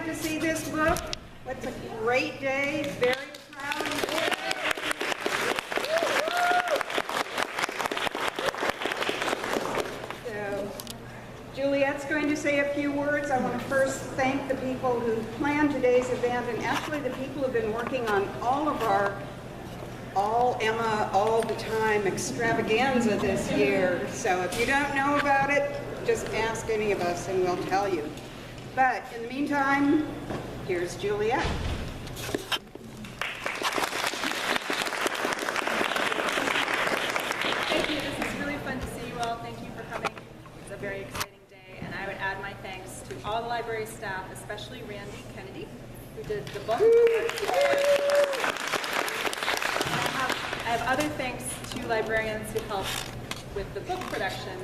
to see this book. It's a great day. Very proud. So, Juliette's going to say a few words. I want to first thank the people who planned today's event, and actually the people who have been working on all of our All Emma All the Time extravaganza this year. So if you don't know about it, just ask any of us and we'll tell you. But in the meantime, here's Juliette. Thank you. This is really fun to see you all. Thank you for coming. It's a very exciting day, and I would add my thanks to all the library staff, especially Randy Kennedy, who did the book. I have other thanks to librarians who helped with the book production,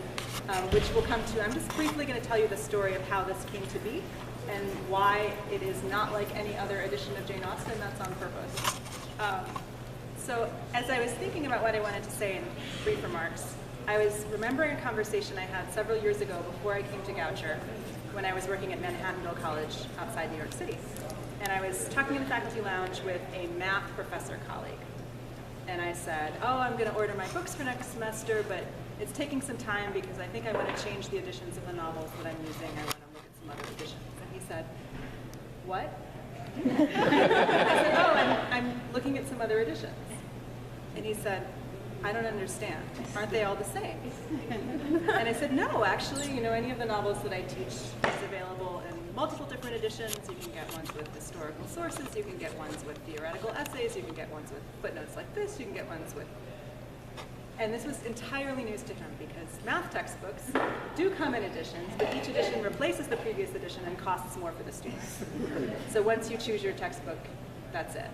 which we'll come to. I'm just briefly going to tell you the story of how this came to be and why it is not like any other edition of Jane Austen. That's on purpose. So as I was thinking about what I wanted to say in brief remarks, I was remembering a conversation I had several years ago before I came to Goucher when I was working at Manhattanville College outside New York City. And I was talking in the faculty lounge with a math professor colleague. And I said, oh, I'm going to order my books for next semester, but it's taking some time because I think I want to change the editions of the novels that I'm using. I want to look at some other editions. And he said, what? I said, oh, I'm looking at some other editions. And he said, I don't understand. Aren't they all the same? And I said, no, actually, any of the novels that I teach is available in multiple different editions. You can get ones with historical sources, you can get ones with theoretical essays, you can get ones with footnotes like this, you can get ones with... And this was entirely news to him because math textbooks do come in editions, but each edition replaces the previous edition and costs more for the students. So once you choose your textbook, that's it.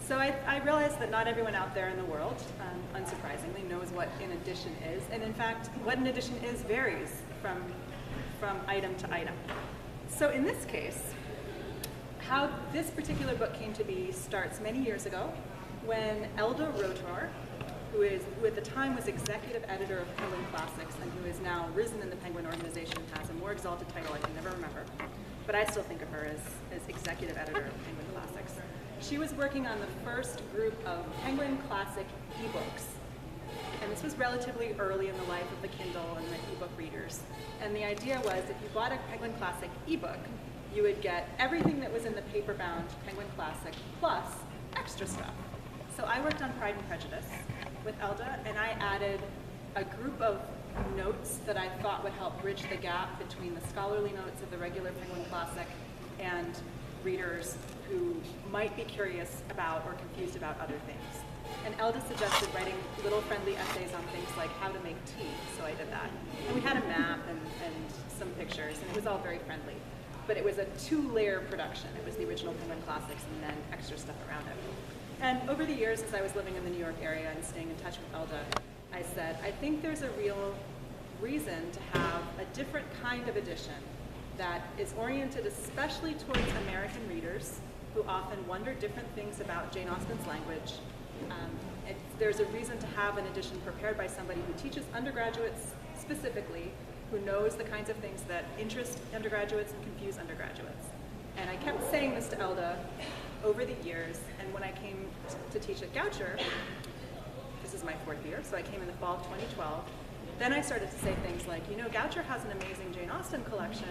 So I realized that not everyone out there in the world, unsurprisingly, knows what an edition is. And in fact, what an edition is varies from item to item. So in this case, how this particular book came to be starts many years ago when Elda Rotor, who at the time was executive editor of Penguin Classics and who is now risen in the Penguin organization, has a more exalted title I can never remember. But I still think of her as executive editor of Penguin Classics. She was working on the first group of Penguin Classic ebooks. And this was relatively early in the life of the Kindle and the ebook readers. And the idea was if you bought a Penguin Classic ebook, you would get everything that was in the paper-bound Penguin Classic plus extra stuff. So I worked on Pride and Prejudice with Elda, and I added a group of notes that I thought would help bridge the gap between the scholarly notes of the regular Penguin Classic and readers who might be curious about or confused about other things. And Elda suggested writing little friendly essays on things like how to make tea, so I did that. And we had a map and some pictures, and it was all very friendly. But it was a two-layer production. It was the original Penguin Classics and then extra stuff around it. And over the years, as I was living in the New York area and staying in touch with Elda, I said, I think there's a real reason to have a different kind of edition that is oriented especially towards American readers who often wonder different things about Jane Austen's language. There's a reason to have an edition prepared by somebody who teaches undergraduates specifically, who knows the kinds of things that interest undergraduates and confuse undergraduates. And I kept saying this to Elda over the years, and when I came to teach at Goucher, this is my 4th year, so I came in the fall of 2012, then I started to say things like, Goucher has an amazing Jane Austen collection.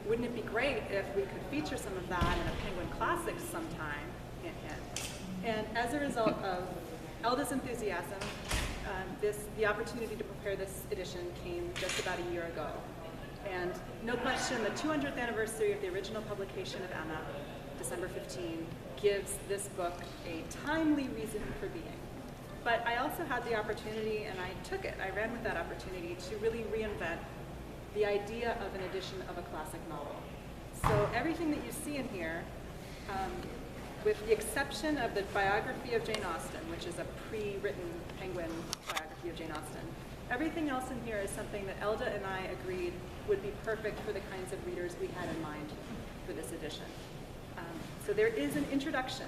Wouldn't it be great if we could feature some of that in a Penguin Classics sometime? And as a result of Elda's enthusiasm, the opportunity to prepare this edition came just about a year ago. And no question, the 200th anniversary of the original publication of Emma, December 15, gives this book a timely reason for being. But I also had the opportunity, and I took it, I ran with that opportunity to really reinvent the idea of an edition of a classic novel. So everything that you see in here, with the exception of the biography of Jane Austen, which is a pre-written Penguin biography of Jane Austen, everything else in here is something that Elda and I agreed would be perfect for the kinds of readers we had in mind for this edition. So there is an introduction,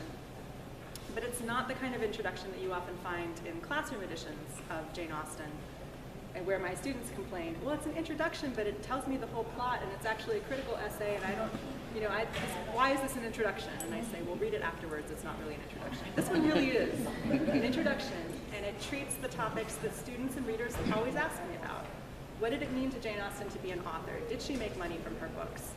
but it's not the kind of introduction that you often find in classroom editions of Jane Austen. and where my students complain, well, it's an introduction, but it tells me the whole plot, and it's actually a critical essay, and I don't, why is this an introduction? And I say, well, read it afterwards. It's not really an introduction. This one really is an introduction, and it treats the topics that students and readers always ask me about. What did it mean to Jane Austen to be an author? Did she make money from her books?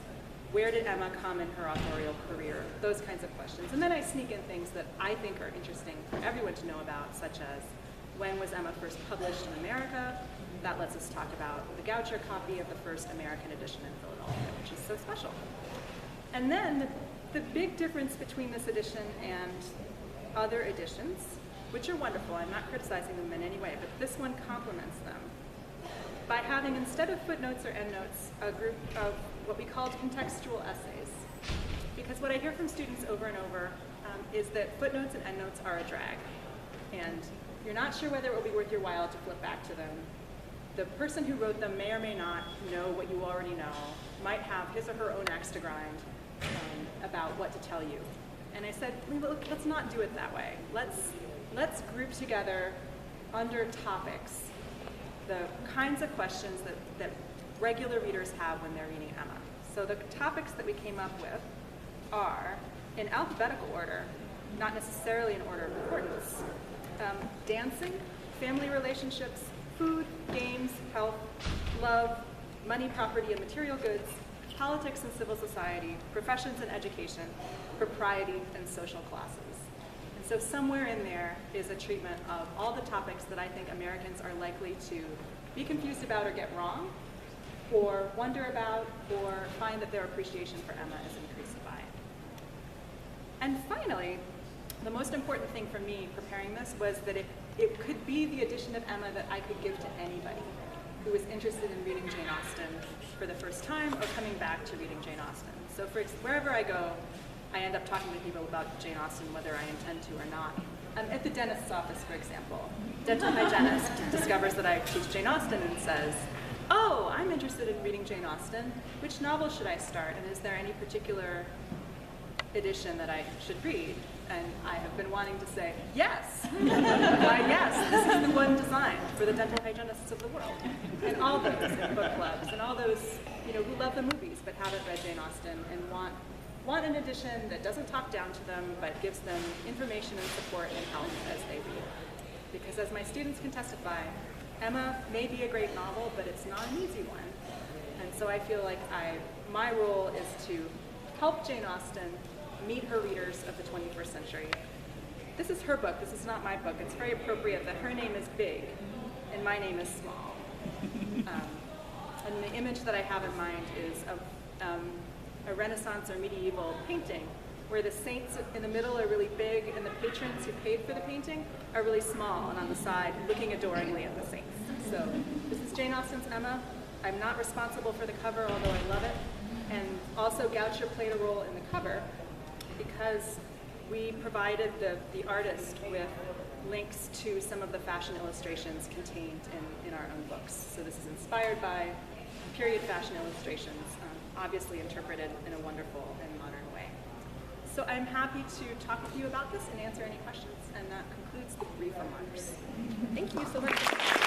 Where did Emma come in her authorial career? Those kinds of questions. And then I sneak in things that I think are interesting for everyone to know about, such as when was Emma first published in America? That lets us talk about the Goucher copy of the first American edition in Philadelphia, which is so special. And then the big difference between this edition and other editions, which are wonderful, I'm not criticizing them in any way, but this one complements them by having, instead of footnotes or endnotes, a group of what we called contextual essays. Because what I hear from students over and over is that footnotes and endnotes are a drag. And you're not sure whether it will be worth your while to flip back to them. The person who wrote them may or may not know what you already know, might have his or her own axe to grind about what to tell you. And I said, look, let's not do it that way. Let's group together under topics the kinds of questions that regular readers have when they're reading Emma. So the topics that we came up with are, in alphabetical order, not necessarily in order of importance, dancing, family relationships, food, games, health, love, money, property, and material goods, politics and civil society, professions and education, propriety, and social classes. And so somewhere in there is a treatment of all the topics that I think Americans are likely to be confused about or get wrong, or wonder about, or find that their appreciation for Emma is increased by. And finally, the most important thing for me preparing this was that it could be the edition of Emma that I could give to anybody who was interested in reading Jane Austen for the first time or coming back to reading Jane Austen. So wherever I go, I end up talking to people about Jane Austen, whether I intend to or not. At the dentist's office, for example, dental hygienist discovers that I teach Jane Austen and says, oh, I'm interested in reading Jane Austen. Which novel should I start? And is there any particular edition that I should read? And I have been wanting to say, yes. Why, yes, this is the one designed for the dental hygienists of the world. And all those in book clubs, and all those who love the movies but haven't read Jane Austen and want an edition that doesn't talk down to them but gives them information and support and help as they read. Because as my students can testify, Emma may be a great novel, but it's not an easy one. And so I feel like my role is to help Jane Austen meet her readers of the 21st century. This is her book, this is not my book. It's very appropriate that her name is big and my name is small. And the image that I have in mind is of a Renaissance or medieval painting where the saints in the middle are really big and the patrons who paid for the painting are really small and on the side looking adoringly at the saints. So this is Jane Austen's Emma. I'm not responsible for the cover, although I love it. And also Goucher played a role in the cover because we provided the artist with links to some of the fashion illustrations contained in our own books. So this is inspired by period fashion illustrations, obviously interpreted in a wonderful and modern way. So I'm happy to talk with you about this and answer any questions, and that concludes the brief remarks. Thank you so much.